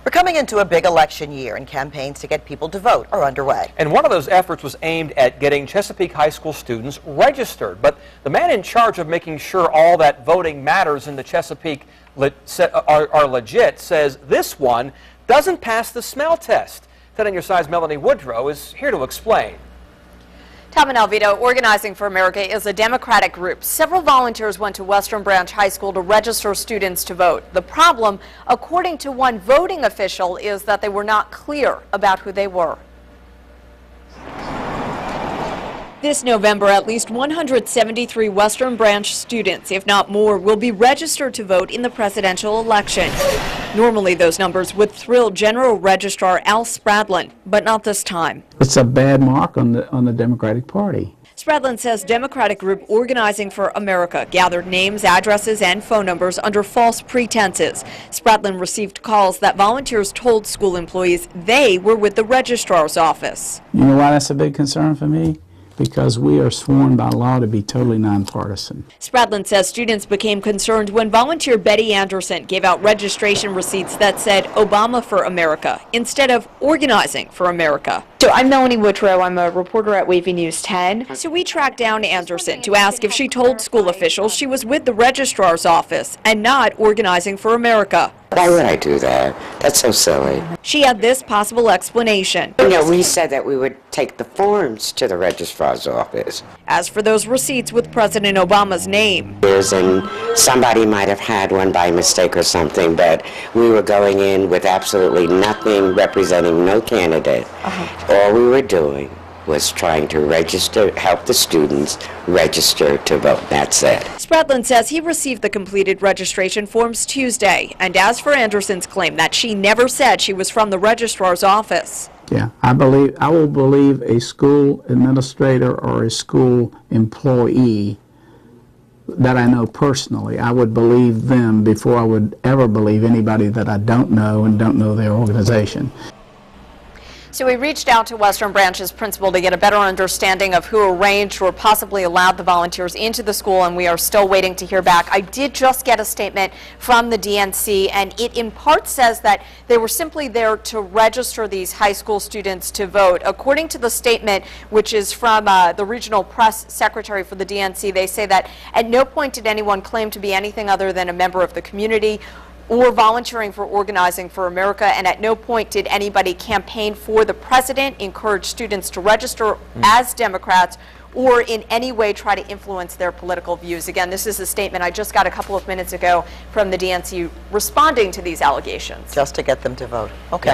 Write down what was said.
We're coming into a big election year, and campaigns to get people to vote are underway. And one of those efforts was aimed at getting Chesapeake High School students registered. But the man in charge of making sure all that voting matters in the Chesapeake are legit says this one doesn't pass the smell test. 10 on your side's Melanie Woodrow is here to explain. Tom and Alvito, Organizing for America is a Democratic group. Several volunteers went to Western Branch High School to register students to vote. The problem, according to one voting official, is that they were not clear about who they were. This November, at least 173 Western Branch students, if not more, will be registered to vote in the presidential election. Normally, those numbers would thrill General Registrar Al Spradlin, but not this time. It's a bad mark on the Democratic Party. Spradlin says Democratic group Organizing for America gathered names, addresses, and phone numbers under false pretenses. Spradlin received calls that volunteers told school employees they were with the registrar's office. You know why that's a big concern for me? Because we are sworn by law to be totally nonpartisan. Spradlin says students became concerned when volunteer Betty Anderson gave out registration receipts that said Obama for America instead of Organizing for America. So I'm Melanie Woodrow. I'm a reporter at Wavy News 10. So we tracked down Anderson to ask if she told school officials she was with the registrar's office and not Organizing for America. Why would I do that? That's so silly. She had this possible explanation. You know, we said that we would take the forms to the registrar's office. As for those receipts with President Obama's name. And somebody might have had one by mistake or something, but we were going in with absolutely nothing representing no candidate. All we were doing was trying to register, help the students register to vote. That's it. Spradlin says he received the completed registration forms Tuesday. And as for Anderson's claim that she never said she was from the registrar's office. Yeah, I will believe a school administrator or a school employee that I know personally. I would believe them before I would ever believe anybody that I don't know and don't know their organization. So we reached out to Western Branch's principal to get a better understanding of who arranged or possibly allowed the volunteers into the school, and we are still waiting to hear back. I did just get a statement from the DNC, and it in part says that they were simply there to register these high school students to vote. According to the statement, which is from the regional press secretary for the DNC, they say that at no point did anyone claim to be anything other than a member of the community or volunteering for Organizing for America, and at no point did anybody campaign for the president, encourage students to register as Democrats, or in any way try to influence their political views. Again, this is a statement I just got a couple of minutes ago from the DNC responding to these allegations. Just to get them to vote. Okay.